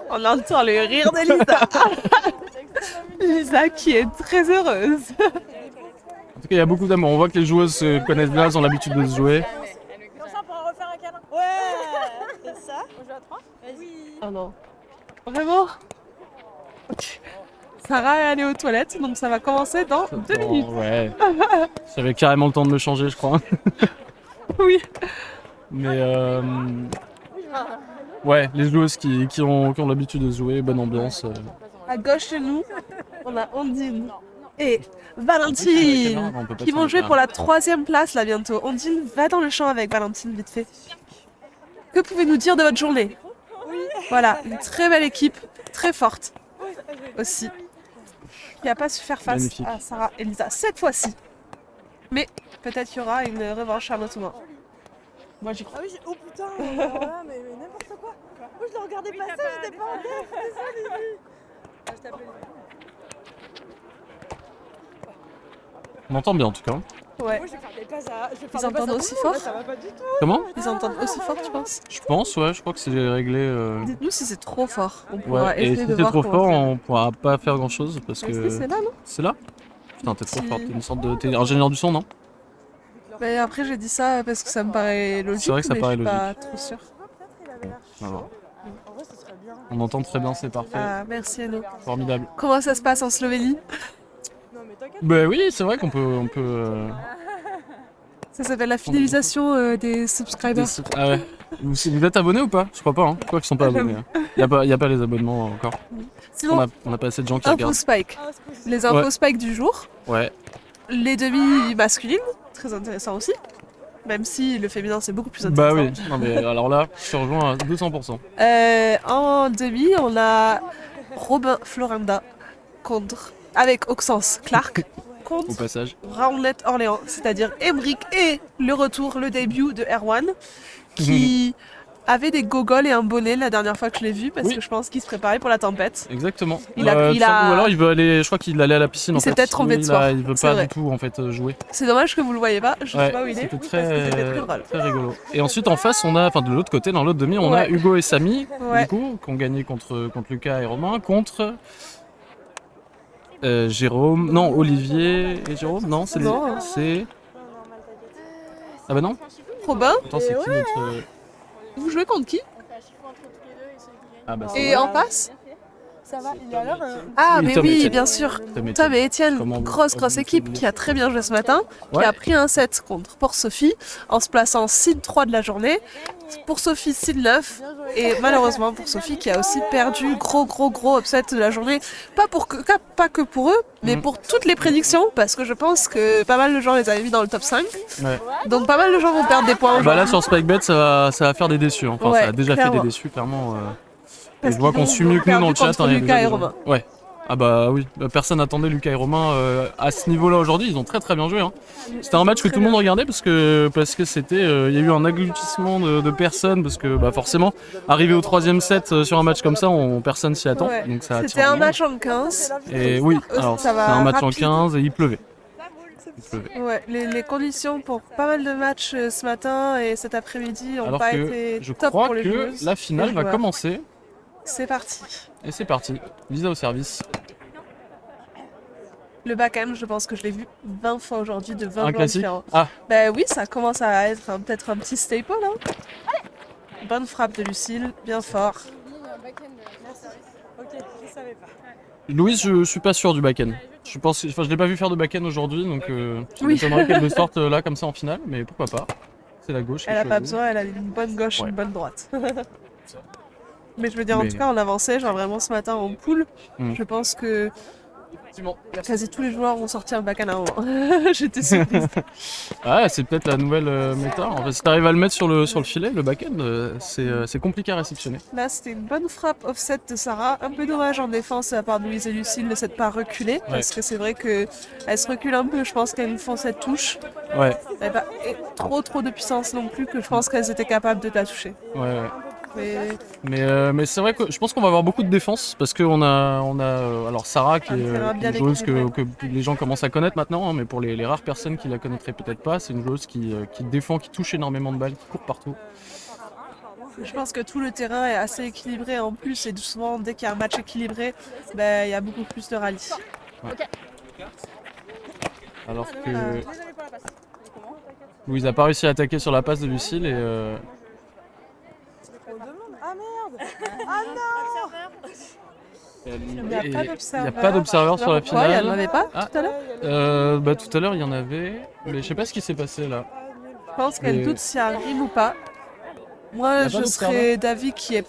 On entend le rire de Lisa. Lisa qui est très heureuse. En tout cas, il y a beaucoup d'amour. On voit que les joueuses se connaissent bien, elles ont l'habitude de se jouer. Comme ça, on pourra refaire un câlin. Ouais. C'est ça. On joue à 3. Oui. Oh non. Vraiment? Sarah est allée aux toilettes, donc ça va commencer dans 2 minutes. Ouais. J'avais carrément le temps de me changer, je crois. Oui. Mais ouais, les joueuses qui ont l'habitude de se jouer, bonne ambiance. À gauche de nous, on a Ondine et Valentine qui vont jouer pour la 3e place là bientôt. Ondine, va dans le champ avec Valentine vite fait. Que pouvez-vous dire de votre journée? Voilà, une très belle équipe, très forte aussi, qui n'a pas su faire face Magnifique. à Sarah et Lisa cette fois-ci. Mais peut-être qu'il y aura une revanche à un autre moment. Moi j'y crois. Ah oui, oh putain, voilà, mais n'importe quoi. Moi je le regardais passer, j'étais pas en tête. Désolée. Ah, je t'appelle. On entend bien en tout cas. Ouais. Moi je vais faire des passes à. Ils entendent aussi fort? Ça va pas du tout. Comment? Ils entendent aussi fort, tu penses? Je pense, ouais, je crois que c'est réglé. Dites-nous si c'est trop fort. On pourra Ouais, et essayer si de c'est voir trop comment fort, c'est. on pourra pas faire grand chose parce Est-ce que que. c'est là, non? C'est là? Putain, t'es trop Si. fort, t'es une sorte de. T'es ingénieur du son, non? Mais après j'ai dit ça parce que ça me paraît logique, C'est vrai que ça mais paraît je suis pas trop sûre. Peut-être il avait l'air. Alors, En vrai, ce serait bien. on entend très bien, c'est parfait. Ah, merci Anno. Formidable. Comment ça se passe en Slovénie? Non, mais t'inquiète. Bah oui, c'est vrai qu'on peut. Ça s'appelle la fidélisation des subscribers. Ah ouais. Vous êtes abonné ou pas? Je crois pas, hein. Je crois qu'ils sont pas abonnés. Y a pas les abonnements encore. Sinon, On a pas assez de gens qui info regardent. spike. Ah, c'est possible. Les infos Ouais. spike du jour. Ouais. Les demi masculines, très intéressant aussi. Même si le féminin c'est beaucoup plus Bah intéressant. oui. Non mais alors là, je te rejoins à 200%. En demi, on a Robin Florinda contre, avec Auxence Clark, Au contre passage. Roundlet Orléans, c'est-à-dire Emric et le retour, le début de Erwan, qui avait des gogoles et un bonnet la dernière fois que je l'ai vu, parce Oui. que je pense qu'il se préparait pour la tempête. Exactement. Il a- Ou alors il veut aller. Je crois qu'il allait à la piscine Il en s'est fait. peut-être trompé de soir. Il veut C'est pas vrai. du tout en fait jouer. C'est dommage que vous le voyez pas, je sais pas où il est. C'était parce que c'était très drôle. très rigolo. Et ensuite en face, on a, enfin de l'autre côté, dans l'autre demi, on a Ouais. Hugo et Samy, Ouais. du coup, qui ont gagné contre Lucas et Romain, contre Jérôme, non, Olivier et Jérôme, non, c'est Non. c'est. Ah bah non. Robin, Attends, c'est qui notre. vous jouez contre qui? Ah bah c'est Et en face? Ça va, il est à l'heure. Ah, Oui, mais Tom et oui, Étienne. bien sûr. Tom et Tom et Étienne, Comment- grosse équipe qui a très bien joué ce matin, qui Ouais. a pris un set contre pour Sophie en se plaçant seed 3 de la journée. Pour Sophie, seed 9. Et malheureusement pour Sophie qui a aussi perdu gros upset de la journée. Pas que pour eux, mais Mhm. pour toutes les prédictions, parce que je pense que pas mal de gens les avaient mis dans le top 5. Ouais. Donc pas mal de gens vont perdre des points. Bah là sur SpikeBet, ça va faire des déçus. Enfin, Ouais, ça a déjà fait clairement. des déçus, clairement. Et Parce je vois qu'ils qu'on ont suit mieux que nous dans le perdu chat. contre hein, il y a Lucas déjà et des gens. Romain. Ouais. Ah bah oui, personne n'attendait Lucas et Romain à ce niveau-là aujourd'hui. Ils ont très bien joué. Hein. C'était un match que tout le monde regardait parce que c'était, il y a eu un agglutissement de personnes parce que bah forcément, arriver au 3e set sur un match comme ça, personne s'y attend. Ouais. Donc ça attire C'était un du monde. match en 15. Et oui, alors Ça c'était va un match en rapide. 15 et il pleuvait. Il pleuvait. Ouais, les conditions pour pas mal de matchs ce matin et cet après-midi n'ont Alors pas que été je top crois pour les que joueuses la et finale va joueurs. commencer. C'est parti. Et c'est parti. Lisa au service. Le backhand, je pense que je l'ai vu 20 fois aujourd'hui de 20 Un joueurs classique. différents. Ah, Ben oui, ça commence à être peut-être un petit staple. Hein. Bonne frappe de Lucille, bien fort. Ok, je savais pas. Louise, je suis pas sûr du back-end. Je l'ai pas vu faire de back-end aujourd'hui, donc ça Oui. m'étonnerait qu'elle le sorte là comme ça en finale, mais pourquoi pas. C'est la gauche. qui Elle a est pas choisie. besoin, elle a une bonne gauche, Ouais. une bonne droite. Mais je veux dire, en Mais- tout cas, on avançait, genre vraiment ce matin en poule. Mm. Je pense que Effectivement. quasi tous les joueurs ont sorti un backhand à un moment. J'étais surprise. Ah, c'est peut-être la nouvelle méta. En fait, si t'arrives à le mettre sur le filet, le back-end, c'est compliqué à réceptionner. Là, c'était une bonne frappe offset de Sarah. Un peu dommage en défense de la part de Louise et Lucille de s'être pas reculée. Parce que c'est vrai qu'elles se reculent un peu. Je pense qu'elles font cette touche. Ouais, Elle n'avait pas trop de puissance non plus que je pense qu'elles étaient capables de la toucher. ouais. Mais Mais c'est vrai que je pense qu'on va avoir beaucoup de défense parce qu'on a alors Sarah qui Un est terrain bien une joueuse équilibré. que les gens commencent à connaître maintenant, hein, mais pour les rares personnes qui la connaîtraient peut-être pas, c'est une joueuse qui défend, qui touche énormément de balles, qui court partout. Je pense que tout le terrain est assez équilibré en plus, et souvent, dès qu'il y a un match équilibré, ben, il y a beaucoup plus de rallyes. Alors que Désolé pour la passe. Louise n'a pas réussi à attaquer sur la passe de Lucille et Trop de monde. Ah merde. Ah non. Il n'y a pas il n'y d'observeur. a pas d'observeur sur la Pourquoi il n'y en finale. avait pas Ah. tout à l'heure? Bah, tout à l'heure il y en avait, mais je sais pas ce qui s'est passé là. Je pense qu'elle Mais- doute s'il y a un rime ou pas. Il y Moi, a pas je d'observeur serais d'avis qui est.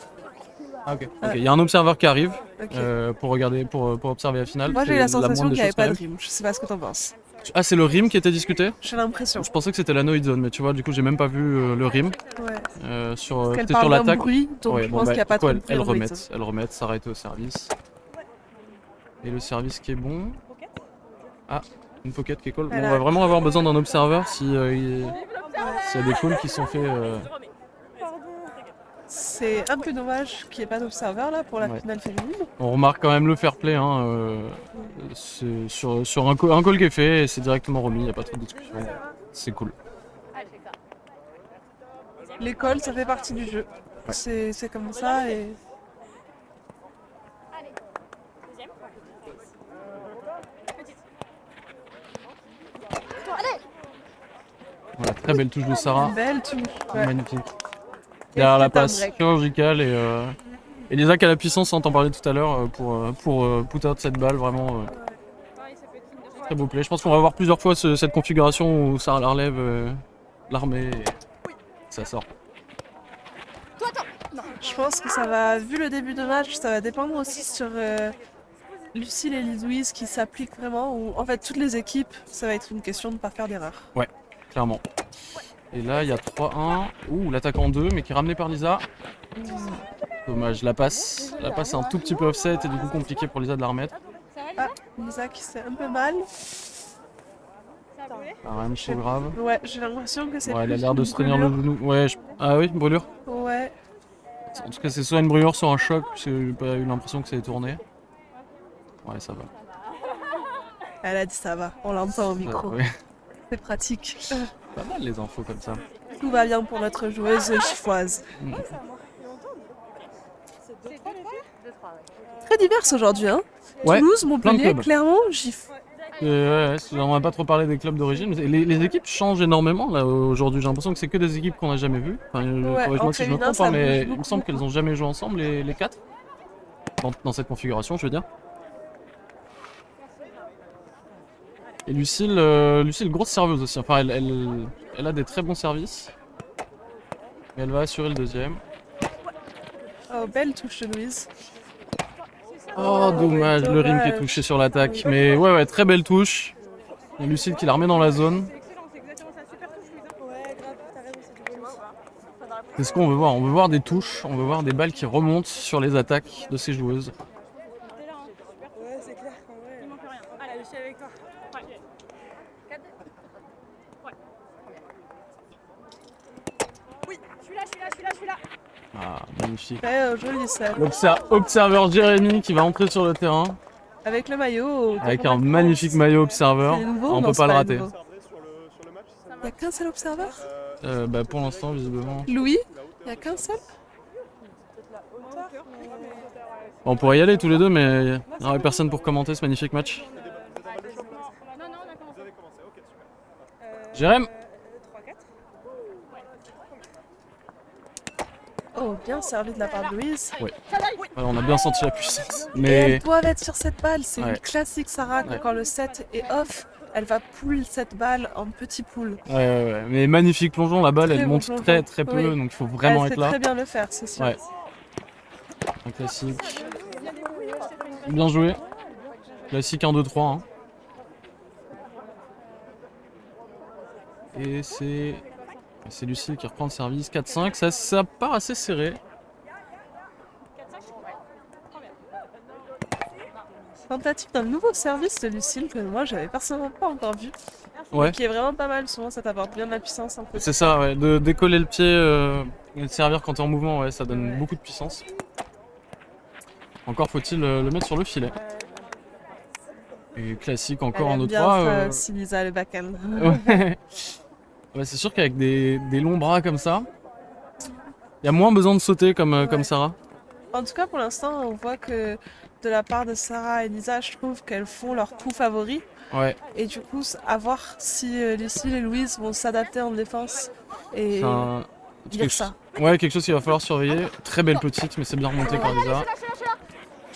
Ah, ok. Ok, il y a un observeur qui arrive Ok. pour regarder, pour observer la finale. Moi, j'ai eu C'est la sensation moindre qu'il des n'y avait choses, pas quand de rime. Je sais pas ce que t'en penses. même. Ah, c'est le RIM qui était discuté? J'ai l'impression. Je pensais que c'était la no hit zone, mais tu vois, du coup, j'ai même pas vu le RIM Ouais. sur, Parce qu'elle c'était sur parle d'un l'attaque. bruit, donc Ouais, je bon, pense bah, qu'il n'y a pas du coup, trop de bruit. elles en bruit, remettent, elles remettent, s'arrêter au service. Et le service qui est bon. Ah, une pocket qui est cool. Bon, Elle on a- va vraiment avoir besoin d'un observeur si, s'il y a des calls qui sont faits. C'est un peu dommage qu'il n'y ait pas d'observeur là pour la Ouais. finale féminine. On remarque quand même le fair play hein, c'est sur un call qui est fait et c'est directement remis, il n'y a pas trop de discussion. C'est cool. L'école, ça fait partie du jeu. C'est comme ça et. Voilà, très belle touche de Sarah. Belle touche. Ouais. Magnifique. Derrière la peut-être un passe break. chirurgicale et Lisa qui a la puissance, on t'en parlait tout à l'heure, pour put out cette balle, vraiment très beau play. Je pense qu'on va voir plusieurs fois cette configuration où Sarah la relève, l'armée et ça sort. Je pense que ça va, vu le début de match, ça va dépendre aussi sur Lucille et Lise-Louise qui s'appliquent vraiment. Ou en fait, toutes les équipes, ça va être une question de ne pas faire d'erreur. Clairement. Et là, il y a 3-1. Ouh, l'attaque en 2, mais qui est ramené par Lisa. Dommage, la passe est un tout petit peu offset et du coup compliqué pour Lisa de la remettre. Ah, Lisa qui s'est un peu mal. Ah, rien de trop grave. Ouais, j'ai l'impression que c'est Ouais, elle a plus l'air de une se tenir le brûlure. genou. Ouais, ah oui, brûlure. Ouais. En tout cas, c'est soit une brûlure, soit un choc, parce que j'ai pas eu l'impression que ça ait tourné. Ouais, ça va. Elle a dit ça va, on l'entend au micro. Ouais. C'est pratique. Pas mal les infos comme ça. Tout va bien pour notre joueuse chiffoise. C'est 2-3 les filles. Très diverse aujourd'hui, hein. Ouais, Toulouse, plein de Montpellier, clubs. Clermont, Gif. Ouais, on n'a pas trop parlé des clubs d'origine, mais les équipes changent énormément là aujourd'hui. J'ai l'impression que c'est que des équipes qu'on n'a jamais vues. Enfin, Ouais, corrige-moi en si je me féminin, trompe, hein, ça mais bouge il me beaucoup, semble qu'elles n'ont jamais joué ensemble les 4 dans cette configuration, je veux dire. Et Lucille, grosse serveuse aussi. Enfin, elle a des très bons services. Mais elle va assurer le deuxième. Oh, belle touche de Louise. Oh, dommage, le rim qui est dommage. touché sur l'attaque. Mais ouais, très belle touche. Et Lucille qui la remet dans la zone. C'est exactement ça. Super touche, Louisa. Ouais, grave, t'as raison, c'est du bonus. C'est ce qu'on veut voir. On veut voir des touches, on veut voir des balles qui remontent sur les attaques de ces joueuses. T'es là, hein. Super touche. Ouais, c'est clair. Il manque rien. Allez, je suis avec toi. Oui, je suis là, je suis là, je suis là, je suis là. Ah, magnifique. Très joli ça. Observeur Jérémy qui va entrer sur le terrain Avec le maillot. avec un magnifique maillot observeur. C'est nouveau, On non, peut c'est pas le rater. nouveau. Il n'y a qu'un seul observeur Bah, pour l'instant, visiblement. Louis Il n'y a qu'un seul Bon, on pourrait y aller tous les deux, mais il n'y aurait personne pour commenter ce magnifique match. Non, non, on a commencé. Jérém 3-4. Oh, bien servi de la part de Louise. Ouais, on a bien senti la puissance. Et Mais elles doivent être sur cette balle. C'est Ouais. une classique Sarah que Ouais. quand le set est off, elle va pull cette balle en petit pull. ouais. Mais magnifique plongeon, la balle Très elle bon monte plongeon. très peu, Oui. donc il faut vraiment Elle être sait là. très bien le faire, c'est sûr. Ouais. Un classique. Bien joué. Classique 1-2-3. Hein. Et c'est Lucille qui reprend le service. 4-5, ça part assez serré. Tentative d'un nouveau service de Lucille que moi j'avais personnellement pas encore vu. Ouais. Qui est vraiment pas mal. Souvent ça t'apporte bien de la puissance un peu. C'est ça, ouais. De décoller le pied et de servir quand t'es en mouvement, ouais, ça donne Ouais. beaucoup de puissance. Une faut-il le mettre sur le filet. Et classique encore Elle en aime 2-3. bien ça, si Lisa le backhand. Ouais. Ouais, c'est sûr qu'avec des longs bras comme ça, Il y a moins besoin de sauter comme Sarah. En tout cas, pour l'instant, on voit que de la part de Sarah et Lisa, je trouve qu'elles font leur coup favori. Ouais, Et du coup, à voir si Lucille et Louise vont s'adapter en défense et c'est un... dire ça. Ouais, quelque chose qu'il va falloir surveiller. Très belle petite, mais c'est bien remonté par Lisa.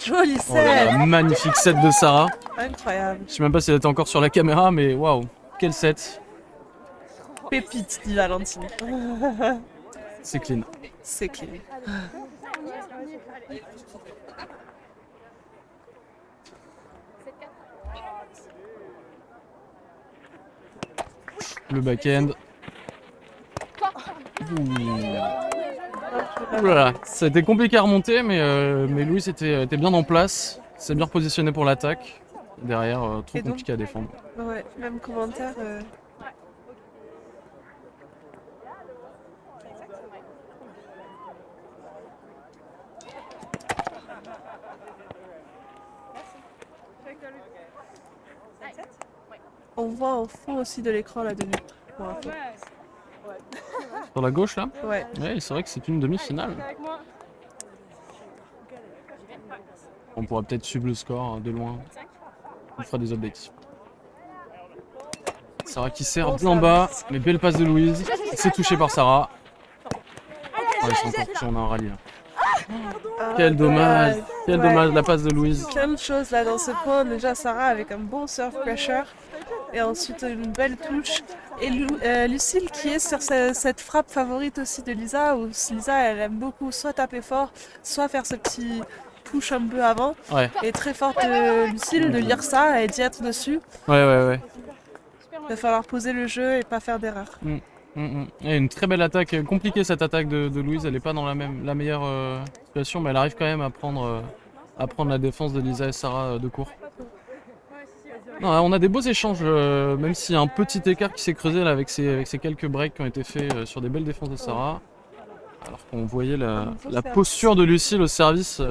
Joli Oh là set, là, magnifique set de Sarah. incroyable. Je sais même pas si elle était encore sur la caméra, mais waouh, quel set. Pépite, dit Valentine. C'est clean. C'est clean. Le back-end. Voilà, ça a été compliqué à remonter, mais Louis était bien en place. C'est bien repositionné pour l'attaque. Derrière, trop Et donc compliqué à défendre. Ouais, même commentaire. On voit en fond aussi de l'écran la demi. Pour info. Sur la gauche là. Ouais. Ouais, c'est vrai que c'est une demi-finale. On pourra peut-être suivre le score de loin. On fera des updates. Sarah qui sert bien bas, mais belle passe de Louise. C'est touché par Sarah. Ah, ils sont encore touchés, on a un rallye là. Quel dommage, quel Ouais. dommage la passe de Louise. Plein de choses là dans ce point. Déjà Sarah avec un bon surf pressure et ensuite une belle touche. Et Lucille qui est sur cette frappe favorite aussi de Lisa où Lisa elle aime beaucoup soit taper fort, soit faire ce petit push un peu avant. Ouais, Et très forte de Lucille de lire ça et d'y être dessus. ouais. Il va falloir poser le jeu et pas faire d'erreur. Et une très belle attaque, compliquée cette attaque de Louise, elle n'est pas dans la meilleure situation, mais elle arrive quand même à prendre la défense de Lisa et Sarah de court. Non, on a des beaux échanges, même s'il y a un petit écart qui s'est creusé là, avec ces quelques breaks qui ont été faits sur des belles défenses de Sarah. Alors qu'on voyait la posture de Lucille au service,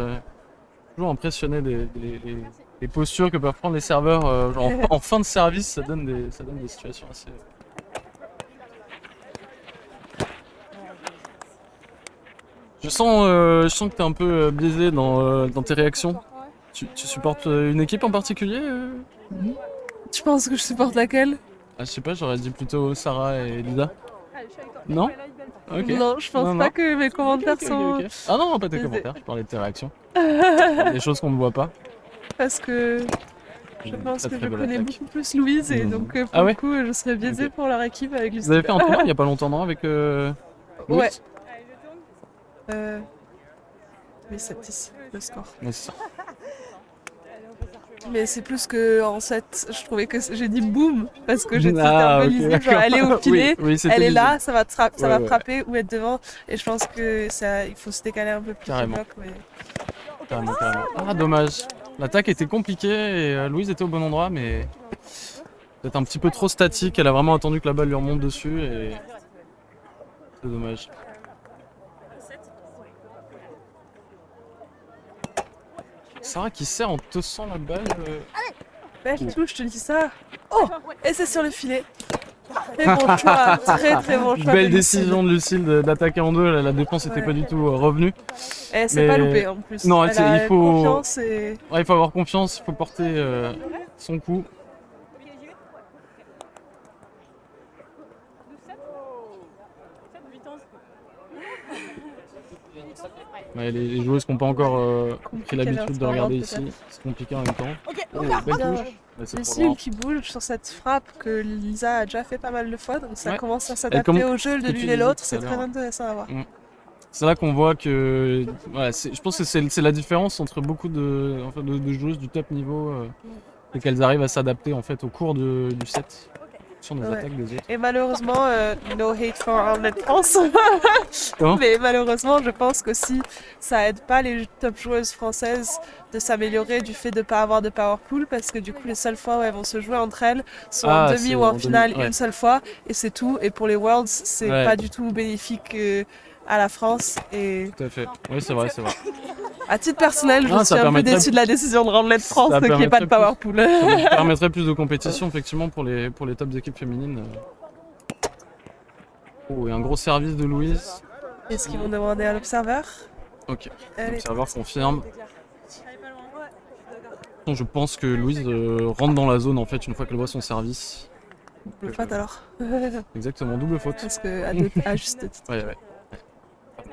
toujours impressionné des postures que peuvent prendre les serveurs genre en fin de service, ça donne des situations assez... Je sens que t'es un peu biaisé dans tes réactions. Tu supportes une équipe en particulier Tu penses que je supporte laquelle? Ah, je sais pas, j'aurais dit plutôt Sarah et Lisa. Non? Ok. Non, je pense Non, pas non. que mes commentaires Ok, sont... ok. Ah non, pas tes biaisés. commentaires, je parlais de tes réactions. Des choses qu'on ne voit pas. Parce que je pense Très, que très je belle connais attaque. beaucoup plus Louise et donc pour Ah ouais le coup je serais biaisée Ok. pour leur équipe avec Lucille. Vous avez fait un tournoi il y a pas longtemps, non, avec Ouais. Louise Mais c'est ici, le score. Ouais, c'est ça. Mais c'est plus que en 7, je trouvais que j'ai dit boum parce que j'étais Ah, un peu ok, lisible, d'accord. genre elle est au filet, Oui, c'était elle est lisible. là, ça va, ça Ouais, va ouais. frapper ou être devant et je pense que ça, il faut se décaler un peu plus Carrément. au bloc, mais... Carrément. Ah, dommage. L'attaque était compliquée et Louise était au bon endroit, mais peut-être un petit peu trop statique. Elle a vraiment attendu que la balle lui remonte dessus et c'est dommage. Sarah qui sert en tossant la balle. Belle touche, je te dis ça. Oh, et c'est sur le filet. Très bon choix, très bon choix. Belle de Lucille. décision de Lucille d'attaquer en deux. La défense n'était Ouais. pas du tout revenue. Et c'est Mais- pas loupé en plus. Non, elle c'est- a il faut- confiance et... Ouais, il faut avoir confiance, il faut porter son coup. Ouais, les joueuses qui n'ont pas encore pris Compliqué l'habitude de leur regarder sport, ici, c'est compliqué en même temps. Ok, Oh, belle touche. Bien. Ouais, c'est trop Lucille loin. qui bouge sur cette frappe que Lisa a déjà fait pas mal de fois, donc ça Ouais. commence à s'adapter Elle au jeu ce de que l'une tu et disais l'autre, tout à c'est très l'heure. intéressant à voir. C'est là qu'on voit que voilà, je pense que c'est la différence entre beaucoup de joueuses du top niveau, c'est qu'elles arrivent à s'adapter en fait au cours du set sur nos Ouais. attaques des autres. Et malheureusement, no hate for Armlet France, Comment mais malheureusement, je pense que si ça aide pas les top joueuses françaises de s'améliorer du fait de pas avoir de power pool, parce que du coup, les seules fois où elles vont se jouer entre elles sont en Ah, demi c'est ou en en demi, finale ouais. une seule fois, et c'est tout. Et pour les Worlds, c'est Ouais. pas du tout bénéfique à la France. Et Tout à fait. Oui, c'est vrai, c'est vrai. à titre personnel, je Ah, ça suis un peu permettrait- déçue de la décision de Armlet France, ça qu'il n'y ait pas de permettrait power pool. Ça permettrait plus de compétition effectivement pour les top équipes féminines. Oh, et un gros service de Louise. Est-ce qu'ils vont demander à l'observeur? Ok, Allez. l'observeur confirme. Je pense que Louise rentre dans la zone en fait une fois qu'elle voit son service. Double faute alors. Exactement, double faute. Parce que à juste titre. Ouais.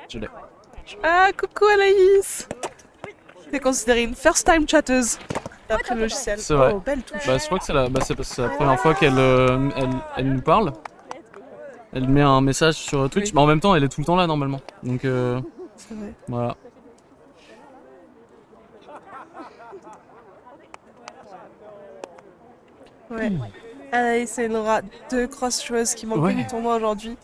Je l'ai. Ah, coucou Anaïs! T'es considérée une first time chatteuse d'après le logiciel. C'est vrai. Oh, belle touche. Bah, je crois que c'est parce que c'est la première fois qu'elle elle nous parle. Elle met un message sur Twitch, Oui. mais en même temps elle est tout le temps là normalement. Donc C'est vrai. voilà. Ouais. Anaïs et Laura, deux grosses joueuses qui manquaient Ouais. du tournoi aujourd'hui.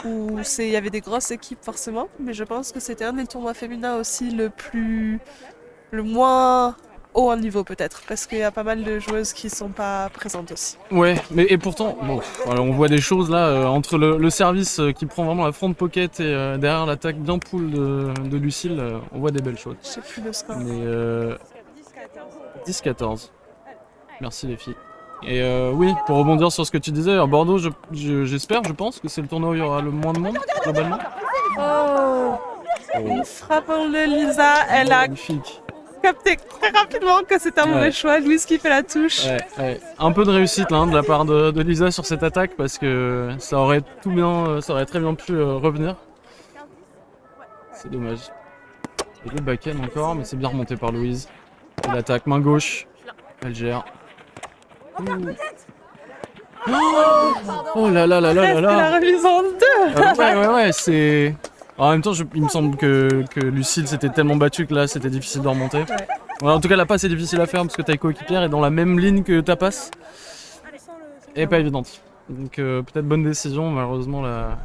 Où il y avait des grosses équipes forcément, mais je pense que c'était un des tournois féminins aussi le moins haut en niveau peut-être, parce qu'il y a pas mal de joueuses qui sont pas présentes aussi. Ouais, mais et pourtant, bon, voilà, on voit des choses là entre le service qui prend vraiment la front pocket et derrière l'attaque bien pool de Lucille, on voit des belles choses. Je sais plus le score. Mais 10-14. Merci les filles. Et oui, pour rebondir sur ce que tu disais, à Bordeaux, j'espère, je pense que c'est le tournoi où il y aura le moins de monde globalement. Oh, une frappe en le Lisa, elle a Magnifique. capté très rapidement que c'était un mauvais Ouais. choix. Louise qui fait la touche. Ouais. Un peu de réussite là, hein, de la part de Lisa sur cette attaque parce que ça aurait très bien pu revenir. C'est dommage. Et le back-end encore, mais c'est bien remonté par Louise. Et l'attaque main gauche, elle gère. Ouh. Oh là là là là là Presque la là. remise en deux. Ouais, c'est... En même temps, il me semble que Lucille s'était tellement battue que là, c'était difficile de remonter. Ouais, en tout cas, la passe est difficile à faire parce que ta coéquipière est dans la même ligne que ta passe. Et pas évidente. Donc peut-être bonne décision, malheureusement la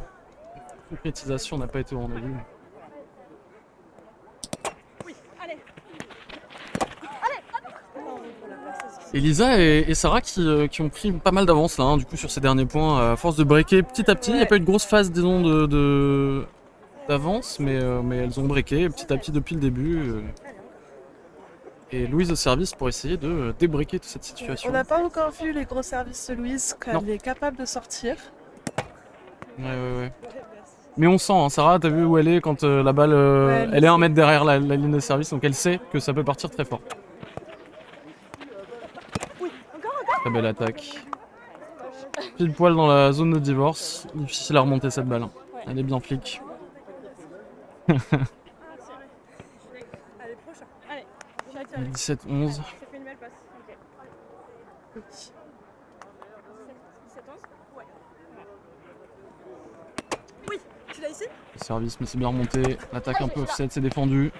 concrétisation n'a pas été au rendez-vous. Elisa et Sarah qui ont pris pas mal d'avance là, hein, du coup sur ces derniers points, à force de breaker petit à petit. Il n'y a pas eu de grosse phase disons d'avance, mais elles ont breaké petit à petit depuis le début. Et Louise au service pour essayer de débreaker toute cette situation. On n'a pas encore vu les gros services de Louise quand Non. elle est capable de sortir. Ouais. Mais on sent, hein, Sarah, t'as vu où elle est quand la balle, Ouais, elle est 1 mètre derrière la ligne de service, donc elle sait que ça peut partir très fort. Très belle attaque. Pile poil dans la zone de divorce. Difficile à remonter cette balle. Hein. Elle est bien flic. 17-11. Tu l'as ici? Le service, mais c'est bien remonté. L'attaque un peu offset, c'est défendu.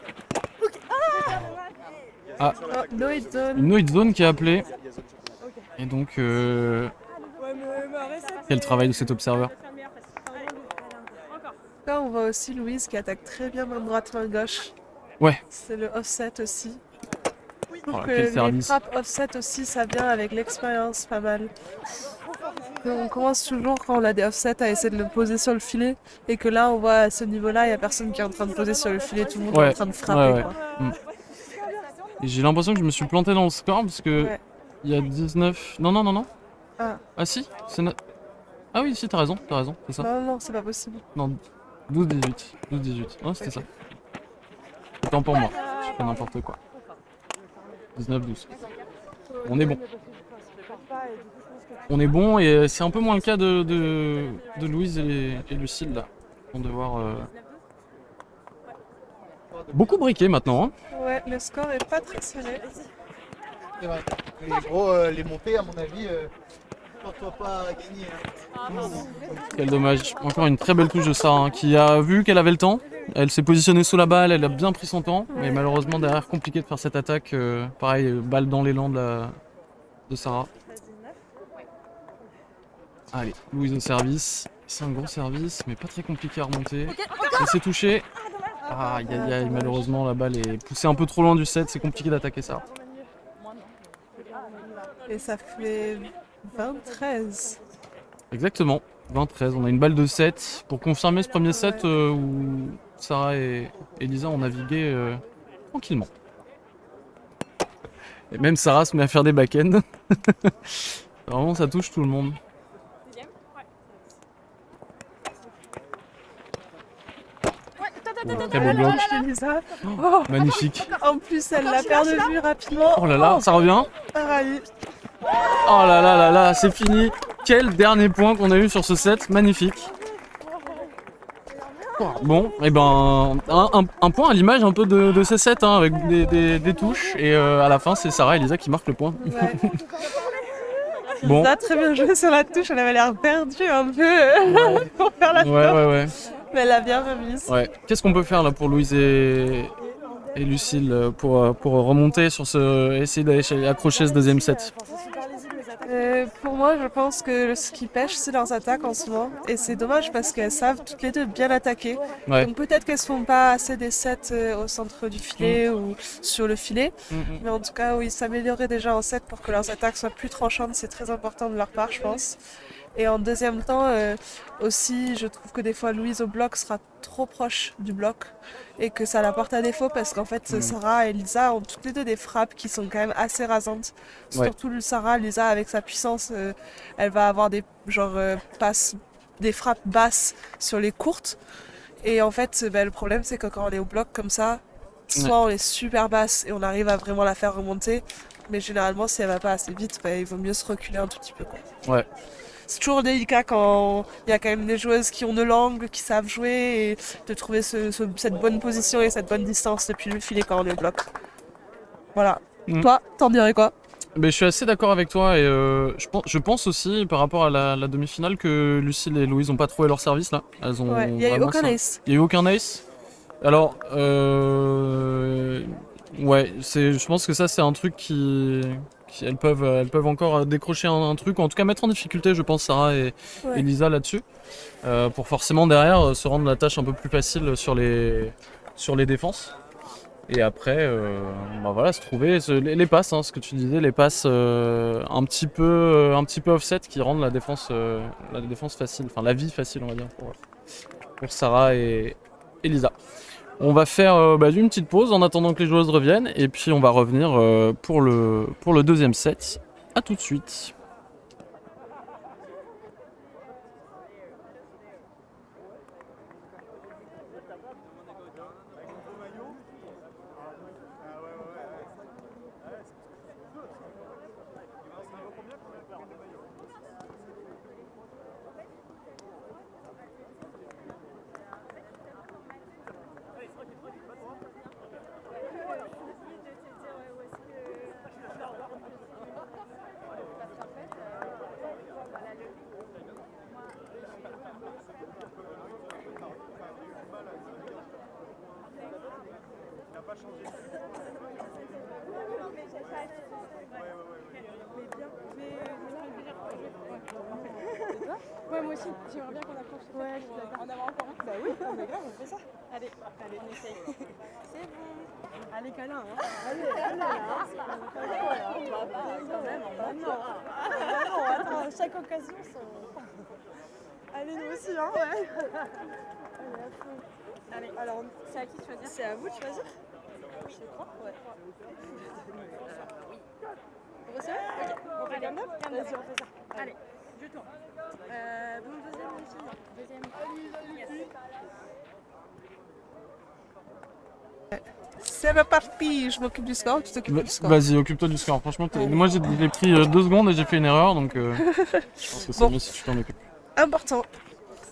Oh, no hit zone. Une no hit zone qui est appelée. Et donc, quel travail de cet observeur. Là, on voit aussi Louise qui attaque très bien main droite, main gauche. Ouais. C'est le offset aussi. Je trouve Voilà, que quel les service. frappes offset aussi, ça vient avec l'expérience pas mal. On commence toujours quand on a des offsets à essayer de le poser sur le filet. Et que là, on voit à ce niveau-là, il n'y a personne qui est en train de poser sur le filet, tout le monde est Ouais, en train de frapper. ouais. Quoi. Et j'ai l'impression que je me suis planté dans le score parce que Ouais. il y a 19. Non. Ah. Ah si, c'est Ah oui, si, t'as raison, c'est ça. Non, c'est pas possible. Non, 12-18. 12-18. Ouais, c'était ça. Autant pour moi, je fais n'importe quoi. 19-12. On est bon. On est bon et c'est un peu moins le cas de Louise et Lucille là. Ils vont devoir beaucoup briquer maintenant. Hein. Ouais, le score est pas très serré. C'est vrai. Les gros, les montées, à mon avis, toi pas à gagner. Quel dommage. Encore une très belle touche de Sarah hein, qui a vu qu'elle avait le temps. Elle s'est positionnée sous la balle, elle a bien pris son temps. Mais malheureusement derrière compliqué de faire cette attaque. Pareil, balle dans l'élan de Sarah. Allez, Louise au service. C'est un gros service, mais pas très compliqué à remonter. Elle s'est touchée. Aïe aïe aïe, malheureusement la balle est poussée un peu trop loin du set, c'est compliqué d'attaquer ça. Et ça fait 20-13. Exactement, 20-13, on a une balle de 7. Pour confirmer ce premier set où Sarah et Elisa ont navigué tranquillement. Et même Sarah se met à faire des back-ends. Vraiment ça touche tout le monde. Très beau bloc. Lisa. Oh, Magnifique. en plus, elle l'a perdu de vue rapidement. Oh là là, ça revient. Ravi. Oh là là là là, c'est fini. Quel dernier point qu'on a eu sur ce set, magnifique. Bon, et ben un point à l'image un peu de ces sets, hein, avec des touches, et à la fin c'est Sarah et Lisa qui marquent le point. Ouais. Bon. Lisa a très bien joué sur la touche, elle avait l'air perdue un peu pour faire la Ouais. mais elle l'a bien remise. Ouais. Qu'est-ce qu'on peut faire là pour Louise et Lucille pour remonter sur essayer d'aller accrocher ce deuxième set? Pour moi, je pense que ce qui pêche, c'est leurs attaques en ce moment. Et c'est dommage parce qu'elles savent toutes les deux bien attaquer. Ouais. Donc peut-être qu'elles ne se font pas assez des sets au centre du filet ou sur le filet. Mais en tout cas, oui, s'améliorer déjà en set pour que leurs attaques soient plus tranchantes, c'est très important de leur part, je pense. Et en deuxième temps, aussi, je trouve que des fois, Louise au bloc sera trop proche du bloc et que ça la porte à défaut parce qu'en fait, Sarah et Lisa ont toutes les deux des frappes qui sont quand même assez rasantes. Ouais. Surtout Sarah, Lisa, avec sa puissance, elle va avoir des des frappes basses sur les courtes. Et en fait, le problème, c'est que quand on est au bloc comme ça, soit on est super basse et on arrive à vraiment la faire remonter, mais généralement, si elle va pas assez vite, il vaut mieux se reculer un tout petit peu, quoi. Ouais. C'est toujours délicat quand il y a quand même des joueuses qui ont de l'angle, qui savent jouer, et de trouver cette bonne position et cette bonne distance depuis le filet quand on est au bloc. Voilà. Toi, t'en dirais quoi? Je suis assez d'accord avec toi et je pense aussi par rapport à la demi-finale que Lucille et Louise n'ont pas trouvé leur service là. Elles ont il n'y a eu aucun ace. Il n'y a eu aucun ace. Alors, ouais, je pense que ça c'est un truc elles peuvent encore décrocher un truc, ou en tout cas mettre en difficulté, je pense, Sarah et Lisa là-dessus, pour forcément derrière se rendre la tâche un peu plus facile sur les défenses. Et après, voilà, se trouver les passes, hein, ce que tu disais, les passes un petit peu offset qui rendent la défense facile, enfin la vie facile, on va dire, pour Sarah et Lisa. On va faire une petite pause en attendant que les joueuses reviennent et puis on va revenir pour le deuxième set. A tout de suite. Ouais, moi aussi, j'aimerais bien qu'on approche. Ouais, je suis d'accord. En avoir encore un. Bah oui, mais grave, on fait ça. Allez, on essaye. C'est bon. Allez, câlin, hein. Allez, on va pas quand même, non, attends, chaque occasion, allez, nous aussi, hein, ouais. Allez, à fond. Allez, alors, c'est à qui de choisir? C'est à vous de choisir. Je crois, ouais. Vous recevez? Ok, on fait comme neuf? Vas-y, on fait ça. Allez, je tourne. Bon, deuxième aussi, non. Deuxième. C'est reparti, je m'occupe du score, tu t'occupes du score. Vas-y, occupe-toi du score. Franchement, moi j'ai pris 2 secondes et j'ai fait une erreur, donc je pense que c'est mieux si tu t'en occupes. Important.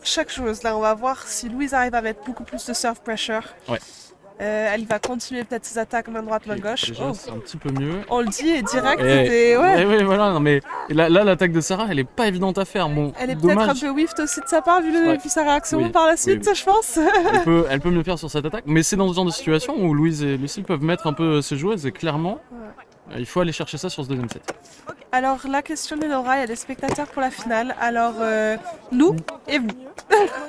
Chaque joueuse, là, on va voir si Louise arrive à mettre beaucoup plus de serve pressure. Ouais. Elle va continuer peut-être ses attaques main droite, main gauche. Déjà, c'est un petit peu mieux. On le dit et direct, Ouais, voilà, non, mais là l'attaque de Sarah, elle est pas évidente à faire. Bon, elle est peut-être un peu whiffed aussi de sa part, vu sa réaction par la suite, je pense. Elle peut mieux faire sur cette attaque, mais c'est dans ce genre de situation où Louise et Lucille peuvent mettre un peu ses joueuses et clairement, il faut aller chercher ça sur ce deuxième set. Alors, la question de Laura, il y a des spectateurs pour la finale. Alors, nous et vous.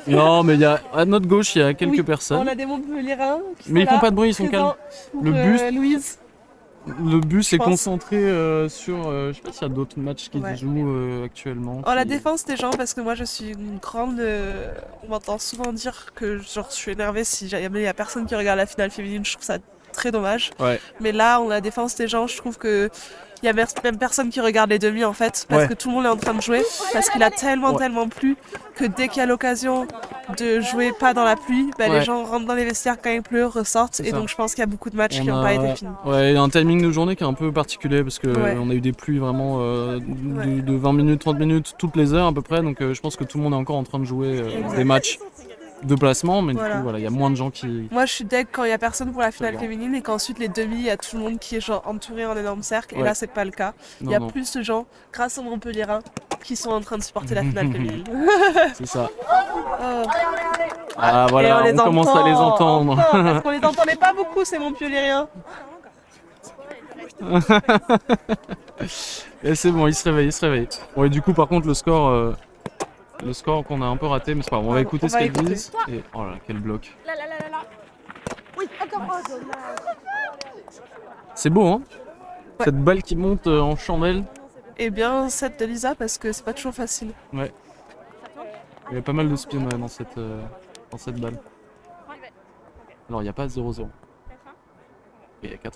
Non, mais à notre gauche, il y a quelques personnes. On a des Montpelliérains qui mais sont ils font pas de bruit, ils sont calmes. Louise. Le bus est concentré sur... je sais pas s'il y a d'autres matchs qui se jouent actuellement. La défense des gens, parce que moi je suis une grande... on m'entend souvent dire que je suis énervée si jamais il y a personne qui regarde la finale féminine. Je trouve ça très dommage. Ouais. Mais là, on a la défense des gens, je trouve que il y a même personne qui regarde les demi en fait, parce Ouais. que tout le monde est en train de jouer, parce qu'il a tellement Ouais. tellement plu que dès qu'il y a l'occasion de jouer pas dans la pluie, bah, Ouais. les gens rentrent dans les vestiaires quand il pleut, ressortent, C'est et ça. donc je pense qu'il y a beaucoup de matchs qui On n'ont pas été finis. Ouais, il y a un timing de journée qui est un peu particulier parce que Ouais. on a eu des pluies vraiment de 20 minutes, 30 minutes toutes les heures à peu près, donc je pense que tout le monde est encore en train de jouer des matchs de placement, mais Voilà. du coup voilà, il y a moins de gens qui... Moi, je suis deg quand il y a personne pour la finale bon. féminine et qu'ensuite les demi, il y a tout le monde qui est genre entouré en énorme cercle. Et Ouais. là, c'est pas le cas. Il Non, y a non, plus de gens, grâce aux Montpellierins, qui sont en train de supporter la finale féminine. c'est ça. Oh. Ah voilà, Et on commence à les entendre. Parce qu'on les entendait pas beaucoup, ces Montpellierins. Et c'est bon, ils se réveillent, ils se réveillent. Bon, et du coup, par contre, le score qu'on a un peu raté, mais c'est pas grave, on va écouter On ce va qu'elles écouter. disent. Et oh là, quel bloc. Là. Oui, encore. Oh, dommage. C'est beau, hein Ouais. Cette balle qui monte en chandelle. Et bien, cette de Lisa, parce que c'est pas toujours facile. Ouais. Il y a pas mal de spin ouais, dans cette balle. Alors, il n'y a pas 0-0. Il y a 4-1.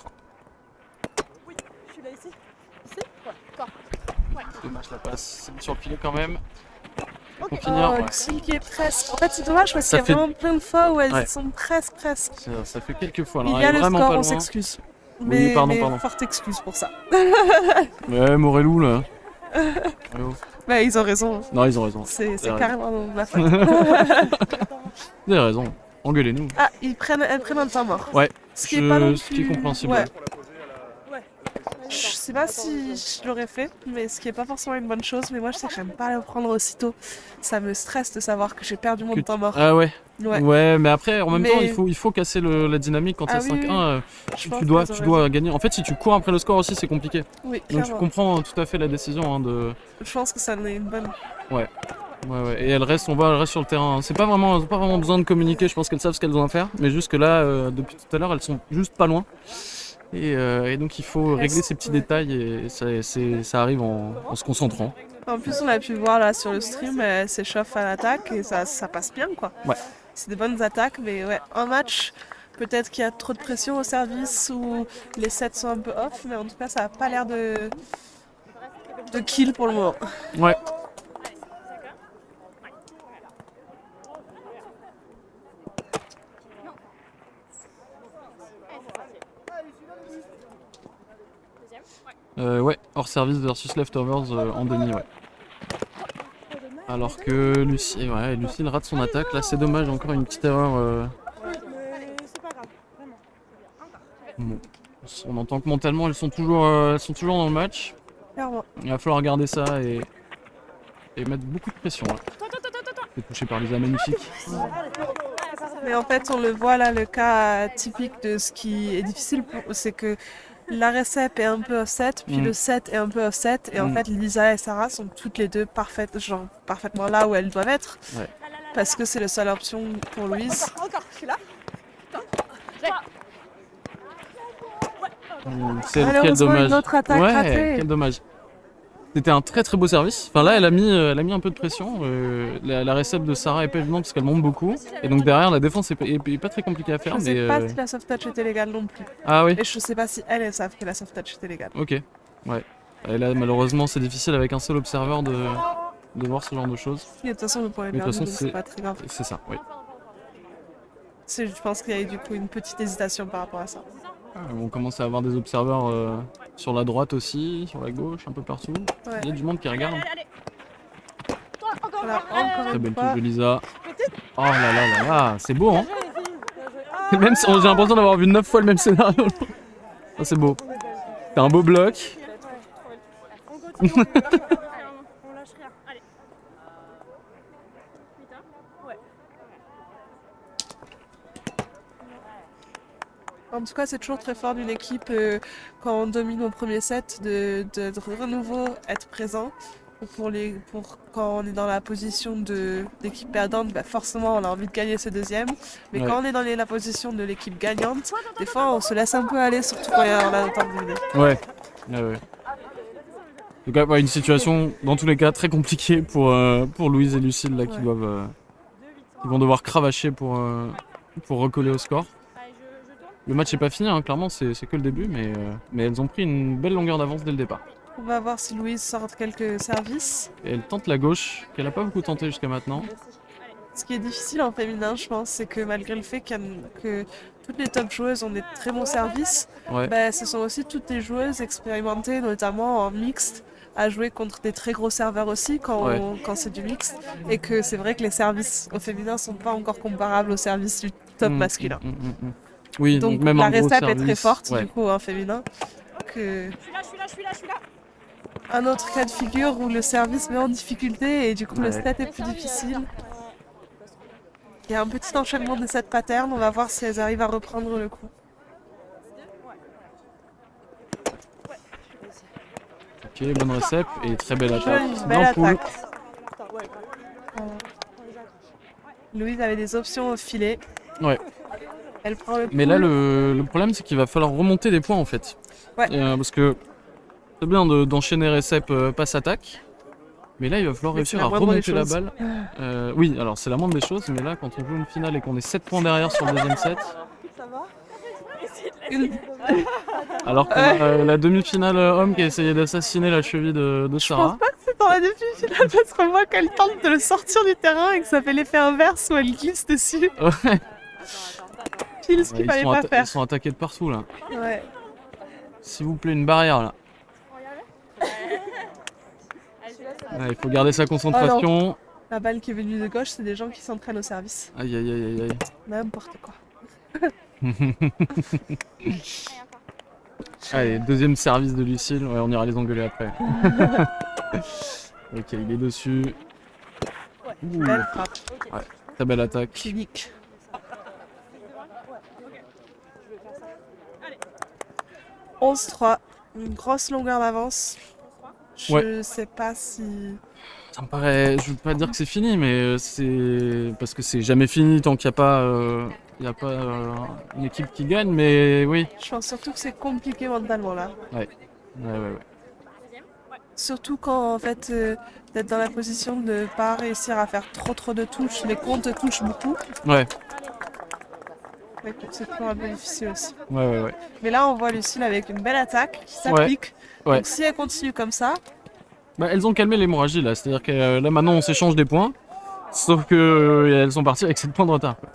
Je suis là ici. Ici. Ouais, encore. Dommage la passe. C'est sur le filet quand même. Ok. Pour finir, ouais. Lucille qui est presque. En fait, c'est dommage parce Ça qu'il y a fait- vraiment plein de fois où elles Ouais. sont presque. Ça fait quelques fois. Il Alors, y a elle est le vraiment score, pas on loin. s'excuse. Oui, Mais, pardon. forte excuse pour ça. Ouais, Morelou là. Oh. Bah, ils ont raison. Non, ils ont raison. C'est raison. carrément ma faute. Vous avez raison. Engueulez-nous. Ah, elles prennent un temps mort. Ouais, Ce qui est pas non ce qui est plus- compréhensible. Ouais. Je sais pas si je l'aurais fait, mais ce qui est pas forcément une bonne chose. Mais moi, je sais que j'aime pas le prendre aussitôt. Ça me stresse de savoir que j'ai perdu mon Que- temps mort. Ah ouais. Ouais. Ouais, mais après, en même Mais- temps, il faut casser la dynamique quand Ah il y a oui, 5-1. oui. Je pense Tu dois, qu'elles ont tu dois gagner. En fait, si tu cours après le score aussi, c'est compliqué. Oui, Donc, je clairement. comprends tout à fait la décision de. Je pense que ça en est une bonne. Ouais. Et elles restent sur le terrain. C'est pas vraiment, elles ont pas vraiment besoin de communiquer. Je pense qu'elles savent ce qu'elles ont à faire. Mais jusque là, depuis tout à l'heure, elles sont juste pas loin. Et donc, il faut régler ces petits détails. Et ça arrive en se concentrant. En plus, on a pu voir là sur le stream, elles s'échauffent à l'attaque et ça passe bien quoi. Ouais. C'est des bonnes attaques, mais ouais, en match, peut-être qu'il y a trop de pression au service ou les sets sont un peu off, mais en tout cas, ça a pas l'air de kill pour le moment. Ouais. Ouais, hors service versus leftovers en demi, ouais. Alors que Lucille rate son attaque. Là, c'est dommage, encore une petite erreur. Mais c'est pas grave, vraiment. Bon. On entend que mentalement, elles sont toujours dans le match. Clairement. Il va falloir regarder ça et mettre beaucoup de pression. Là. C'est touché par Lisa, magnifique. Mais en fait, on le voit là, le cas typique de ce qui est difficile, c'est que la récep est un peu offset, puis le set est un peu offset, et en fait, Lisa et Sarah sont toutes les deux parfaitement là où elles doivent être, Ouais. parce que c'est la seule option pour Louise. Encore, je suis là. Quel Malheureusement, dommage. une autre attaque ouais, ratée. quel dommage. C'était un très très beau service. Enfin là, elle a mis un peu de pression. La récep de Sarah est pas évidente parce qu'elle monte beaucoup. Et donc derrière, la défense est pas très compliquée à faire. Je mais, sais pas si la soft touch était légale non plus. Ah oui. Et je sais pas si elles savent que la soft touch était légale. Ok. Ouais. Et là, malheureusement, c'est difficile avec un seul observeur de voir ce genre de choses. Et de toute façon, le point est Mais de toute perdu, donc façon, c'est pas très grave. C'est ça. Oui. Je pense qu'il y a eu du coup une petite hésitation par rapport à ça. On commence à avoir des observeurs sur la droite aussi, sur la gauche, un peu partout. Ouais. Il y a du monde qui regarde. Voilà, encore Très une belle touche fois. de Lisa. Oh là là là là, c'est beau hein. Même si j'ai l'impression d'avoir vu 9 fois le même scénario. Oh, c'est beau. C'est un beau bloc. On continue. On lâche rien. Allez. Ouais. En tout cas, c'est toujours très fort d'une équipe quand on domine au premier set de renouveau être présent. Pour quand on est dans la position d'équipe perdante, bah forcément on a envie de gagner ce deuxième. Mais Ouais. quand on est dans la position de l'équipe gagnante, des fois on se laisse un peu aller, surtout quand on a le temps de dominer. Ouais. Ouais. En tout cas, ouais, une situation dans tous les cas très compliquée pour Louise et Lucille là, qui Ouais. vont devoir cravacher pour recoller au score. Allez, je tourne. Le match n'est pas fini, hein, clairement, c'est que le début, mais elles ont pris une belle longueur d'avance dès le départ. On va voir si Louise sort quelques services. Et elle tente la gauche, qu'elle n'a pas beaucoup tenté jusqu'à maintenant. Ce qui est difficile en féminin, je pense, c'est que malgré le fait que toutes les top joueuses ont des très bons services, Ouais. bah, ce sont aussi toutes les joueuses expérimentées, notamment en mixte, à jouer contre des très gros serveurs aussi quand c'est du mixte. Et que c'est vrai que les services au féminin sont pas encore comparables aux services du top masculin. Oui, Donc même la un gros récep est très service, forte ouais. du coup en féminin. Que... Je suis là. Un autre cas de figure où le service met en difficulté et du coup le Ouais. stat est plus difficile. Il y a un petit enchaînement de cette pattern, on va voir si elles arrivent à reprendre le coup. Ok, bonne récep et très belle attaque. Jolie, Bien belle full. attaque. Louise avait des options au filet. Ouais. Elle prend le Mais là, pull. le problème, c'est qu'il va falloir remonter des points en fait. Ouais. Parce que c'est bien d'enchaîner récep passe-attaque. Mais là, il va falloir Mais c'est réussir la à moindre des remonter la choses. balle. Oui, alors c'est la moindre des choses, mais là, quand on joue une finale et qu'on est 7 points derrière sur le deuxième set, Ça va Une- alors qu'on a la demi-finale homme qui a essayé d'assassiner la cheville de Je Sarah. pense pas que c'est dans la demi-finale parce qu'on voit qu'elle tente de le sortir du terrain et que ça fait l'effet inverse où elle glisse dessus. Ouais. Pile ce qu'il fallait pas faire. Ils sont attaqués de partout là. Ouais. S'il vous plaît, une barrière là. Ouais, il faut garder sa concentration. La balle qui est venue de gauche, c'est des gens qui s'entraînent au service. Aïe aïe aïe aïe aïe. N'importe quoi. Allez, deuxième service de Lucille. Ouais, on ira les engueuler après. Ok, il est dessus. Ouh, Belle frappe. très belle attaque. Clinique. 11-3. Une grosse longueur d'avance. Je sais pas si... Ça me paraît, je veux pas dire que c'est fini, mais c'est parce que c'est jamais fini tant qu'il n'y a pas, une équipe qui gagne. Mais oui. Je pense surtout que c'est compliqué mentalement là. Ouais. Surtout quand en fait d'être dans la position de pas réussir à faire trop de touches, mais qu'on te touche beaucoup. Ouais. Ouais, c'est toujours un peu difficile aussi. Ouais. Mais là on voit Lucille avec une belle attaque qui s'applique. Ouais. Donc si elle continue comme ça, Bah, elles ont calmé l'hémorragie là, c'est-à-dire que là maintenant on s'échange des points, sauf que elles sont parties avec 7 points de retard. Quoi.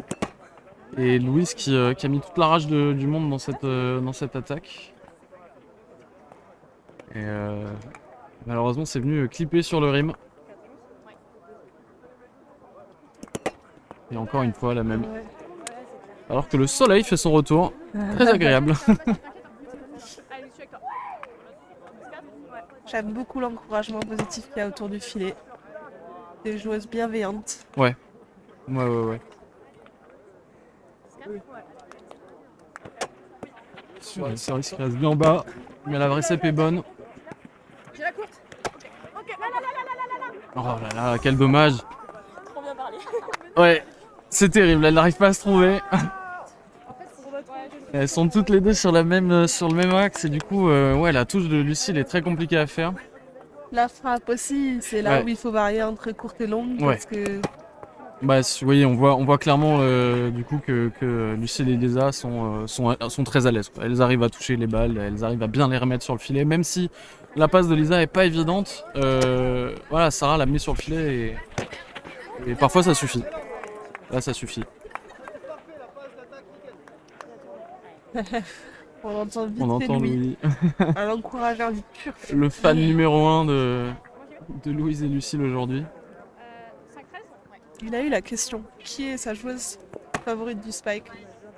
Et Louise qui a mis toute la rage du monde dans cette attaque. Et malheureusement c'est venu clipper sur le rim. Et encore une fois la même. ouais. Alors que le soleil fait son retour, très agréable. J'aime beaucoup l'encouragement positif qu'il y a autour du filet. Des joueuses bienveillantes. Ouais. Sur le service qui reste bien en bas, mais la récep est bonne. J'ai la courte. Ok, Oh là là, quel dommage. trop bien parlé. Ouais, c'est terrible, elle n'arrive pas à se trouver. Elles sont toutes les deux sur le même axe et du coup, ouais, la touche de Lucille est très compliquée à faire. La frappe aussi, c'est là Ouais. où il faut varier entre courte et longue Ouais. parce que Bah, oui, on voit clairement du coup que Lucille et Lisa sont très à l'aise. Quoi. Elles arrivent à toucher les balles, elles arrivent à bien les remettre sur le filet, même si la passe de Lisa est pas évidente. Voilà, Sarah l'a mis sur le filet et parfois ça suffit. Là, ça suffit. on entend vite On fait entend Louis. Louis, Un encourageur du pur. le fan numéro 1 de Louise et Lucille aujourd'hui. 5-13 Ouais. Il a eu la question, qui est sa joueuse favorite du Spike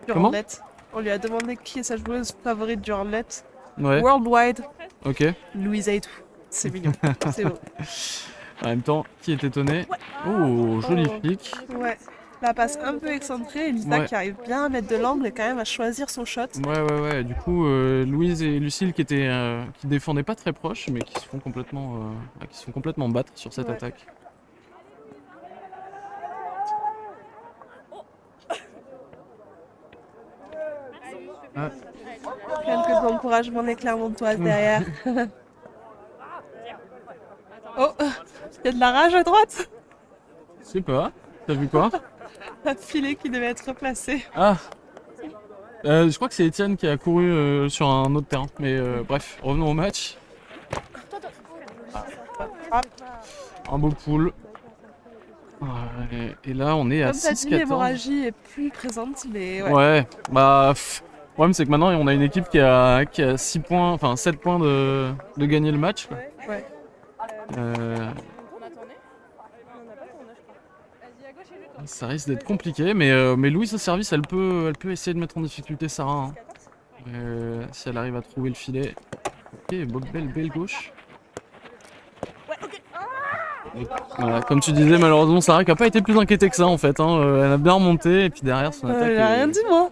du Comment Hornet. On lui a demandé qui est sa joueuse favorite du Hornet. Ouais, Worldwide, ok. Louise Aitou. C'est mignon, c'est beau. En même temps, qui est étonné? Oh, joli Oh. flic. Ouais. La passe un peu excentrée, Lisa Ouais. qui arrive bien à mettre de l'angle et quand même à choisir son shot. Ouais. Du coup, Louise et Lucille qui défendaient pas très proches, mais qui se font complètement battre sur cette Ouais. attaque. Ah, Quelques encouragements des Clermontoises derrière. Oh, il y a de la rage à droite. je sais pas. T'as vu quoi? Un filet qui devait être replacé. Ah, Je crois que c'est Étienne qui a couru sur un autre terrain. Mais bref, revenons au match. Un beau pool. Et là, on est à Comme t'as dit, 6-14. l'hémorragie est plus présente, mais ouais. Ouais, bah. Le problème, c'est que maintenant, on a une équipe qui a 6 points, enfin 7 points de gagner le match, quoi. Ouais. Ça risque d'être compliqué, mais Louise au service, elle peut essayer de mettre en difficulté Sarah. Si elle arrive à trouver le filet. Ok, belle gauche. Voilà, comme tu disais, malheureusement, Sarah qui a pas été plus inquiétée que ça en fait. Elle a bien remonté et puis derrière son attaque. Elle a rien dit, moi.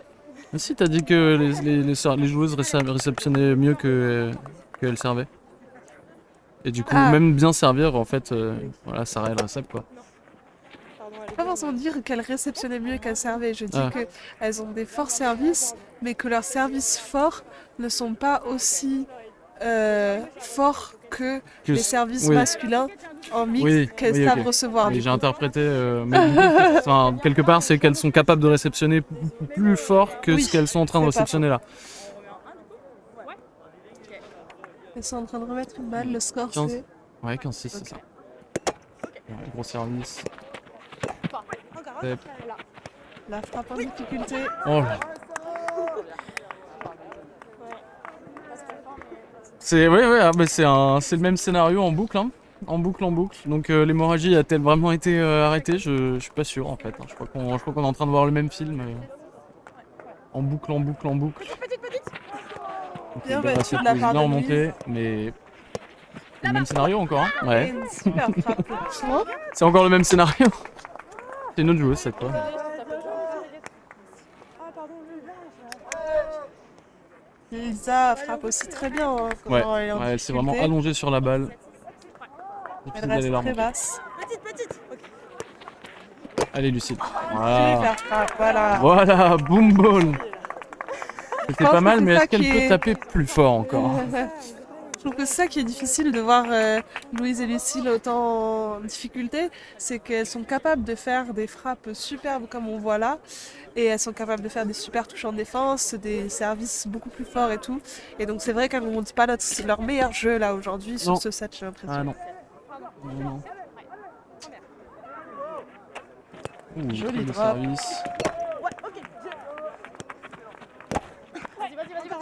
Mais si, t'as dit que les joueuses réceptionnaient mieux qu'elles servaient. Et du coup, même bien servir, en fait, voilà, Sarah elle récepte quoi. Pas forcément dire qu'elles réceptionnaient mieux qu'elles servaient. Je dis qu'elles ont des forts services, mais que leurs services forts ne sont pas aussi forts que les services masculins en mix qu'elles savent recevoir. J'ai interprété, mais du coup, quelque part, c'est qu'elles sont capables de réceptionner plus fort que ce qu'elles sont en train de réceptionner là. Elles sont en train de remettre une balle, le score 15. c'est... Ouais, 15-6, c'est ça. Ouais, gros service. La frappe en difficulté. Oh là. C'est le même scénario en boucle, hein. En boucle. Donc l'hémorragie a-t-elle vraiment été arrêtée? Je suis pas sûr en fait. Je crois qu'on est en train de voir le même film. En boucle. Bien battu de la part de remonté, mais le même scénario encore. Hein. Ouais. Une super frappe. C'est encore le même scénario. C'est une autre joueuse cette fois. Lisa frappe aussi très bien. Hein, ouais, elle s'est vraiment allongée sur la balle. Elle reste très basse. Petite. Allez Lucille. Voilà, boom ball. C'était pas mal, mais est-ce qu'elle peut taper plus fort encore? Je trouve que c'est ça qui est difficile de voir Louise et Lucille autant en difficulté, c'est qu'elles sont capables de faire des frappes superbes comme on voit là, et elles sont capables de faire des super touches en défense, des services beaucoup plus forts et tout. Et donc c'est vrai qu'elles ne montrent pas leur meilleur jeu là aujourd'hui sur ce set, j'ai l'impression. Ah non. Joli drop. Service.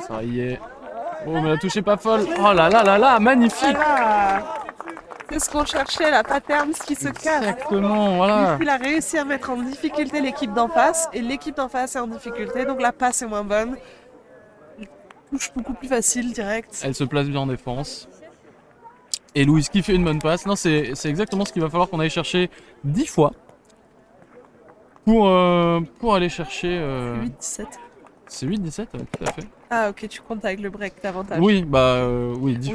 Ça y est. Oh mais la touche est pas folle. Oh là, magnifique. Voilà. C'est ce qu'on cherchait, la pattern qui se casse. Exactement, voilà. Il a réussi à mettre en difficulté l'équipe d'en face, et l'équipe d'en face est en difficulté, donc la passe est moins bonne. Touche beaucoup plus facile, direct. Elle se place bien en défense. Et Louise qui fait une bonne passe. Non, c'est exactement ce qu'il va falloir qu'on aille chercher 10 fois. Pour aller chercher... 8-17. C'est 8-17, tout à fait. Ah ok, tu comptes avec le break davantage. Oui, 10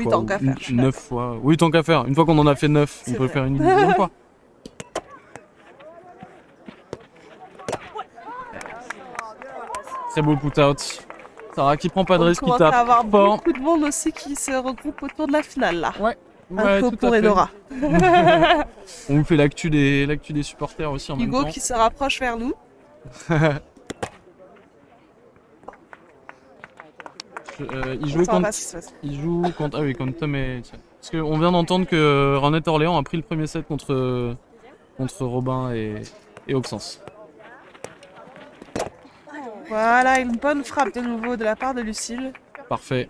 fois. Tant qu'à faire. 9 fois. Oui, tant qu'à faire. Une fois qu'on en a fait 9, on peut faire une dixième fois. Très beau put-out. Sarah qui prend pas de risque, qui tape. On commence à avoir fort. beaucoup de monde aussi qui se regroupe autour de la finale là. Ouais. Info pour Enora. On vous fait l'actu des supporters aussi en même temps. Hugo qui se rapproche vers nous. Il joue contre... Ah oui, contre Tom et... Parce qu'on vient d'entendre que Renette Orléans a pris le premier set contre Robin et Auxence. Voilà, une bonne frappe de nouveau de la part de Lucille. Parfait.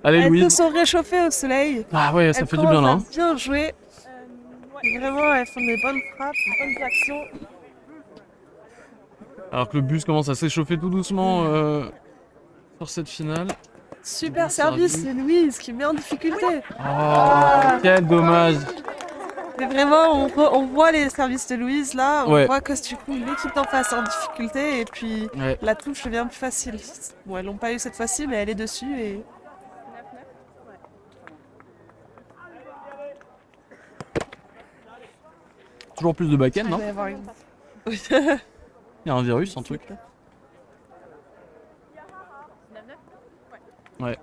Allez Elles Louise. se sont réchauffées au soleil. Ah ouais, ça fait du bien là. Hein. Bien joué. Vraiment, elles font des bonnes frappes, des bonnes actions. Alors que le bus commence à s'échauffer tout doucement sur cette finale. Super service, c'est Louise qui met en difficulté. Oh, quel dommage. Mais vraiment, on voit les services de Louise là, on ouais. voit que du coup l'équipe d'en face est en difficulté et puis la touche devient plus facile. Bon, elles l'ont pas eu cette fois-ci, mais elle est dessus et... Toujours plus de back-end, non? Il y a un virus, un truc. Ouais.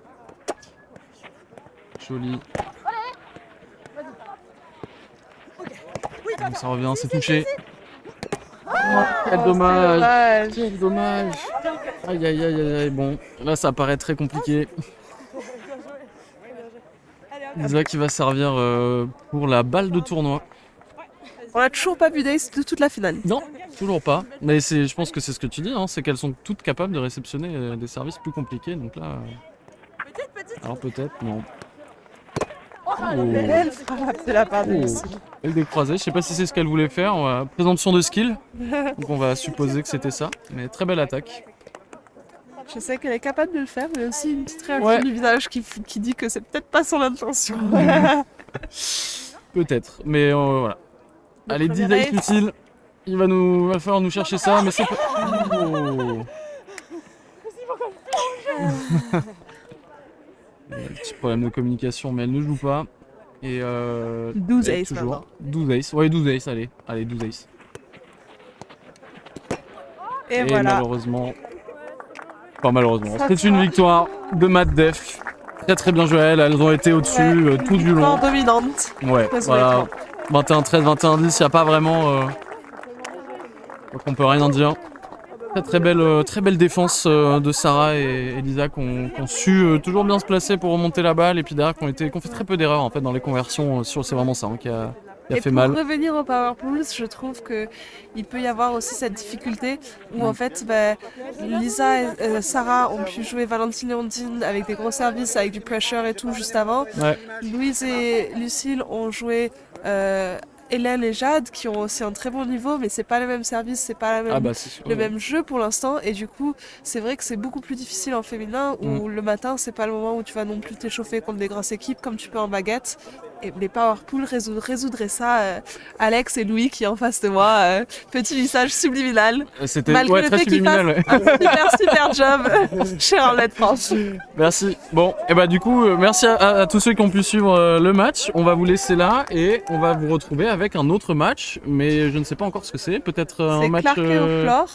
Joli. Donc ça revient, c'est touché. Oh, quel dommage. Quel dommage. Aïe aïe aïe aïe aïe, bon, là ça paraît très compliqué. Lisa qui va servir pour la balle de tournoi. On a toujours pas vu d'ace de toute la finale. Non, toujours pas. Mais je pense que c'est ce que tu dis, hein, c'est qu'elles sont toutes capables de réceptionner des services plus compliqués. Donc là, alors peut-être, non. Oh. Belle frappe de la part de Oh. Lucille. Elle décroisée, je sais pas si c'est ce qu'elle voulait faire. Présomption de skill, donc on va supposer que c'était ça. Mais très belle attaque. Je sais qu'elle est capable de le faire, mais aussi une petite réaction Ouais. du visage qui dit que c'est peut-être pas son intention. Peut-être, mais voilà. Le Allez, 10 premier days utile. Il va falloir nous chercher ça, mais c'est pas. Oh. Il y a un petit problème de communication, mais elle ne joue pas. Et 12 elle, aces toujours. maintenant. 12 aces, ouais, 12 aces, allez, 12 aces. Et voilà. Malheureusement. Enfin, malheureusement. C'est une victoire de Mad Def. Très très bien joué, elles ont été au-dessus tout du long. Victoire dominante. Ouais, Très voilà. honnêtement. 21-13, 21-10, il n'y a pas vraiment. Donc on peut rien dire. Très belle défense de Sarah et Lisa qui ont su toujours bien se placer pour remonter la balle et puis derrière qui ont fait très peu d'erreurs en fait dans les conversions. C'est vraiment ça qui a Et fait pour mal. revenir au Power Pools, je trouve qu'il peut y avoir aussi cette difficulté où en fait Lisa et Sarah ont pu jouer Valentine et Ondine avec des gros services, avec du pressure et tout juste avant. Ouais. Louise et Lucille ont joué Hélène et Jade qui ont aussi un très bon niveau, mais c'est pas le même service, c'est pas la même, Ah bah c'est sûr. le même jeu pour l'instant. Et du coup, c'est vrai que c'est beaucoup plus difficile en féminin où le matin, c'est pas le moment où tu vas non plus t'échauffer contre des grosses équipes comme tu peux en baguette. Et les Power Pools résoudrait ça. Alex et Louis qui est en face de moi, petit message subliminal. C'était Malgré le très fait qu'ils fassent subliminal. Ouais. un super job chez Arlette France. Merci. Bon, et bah du coup, merci à tous ceux qui ont pu suivre le match. On va vous laisser là et on va vous retrouver avec un autre match, mais je ne sais pas encore ce que c'est. Peut-être un C'est match. Clark et O'Flore.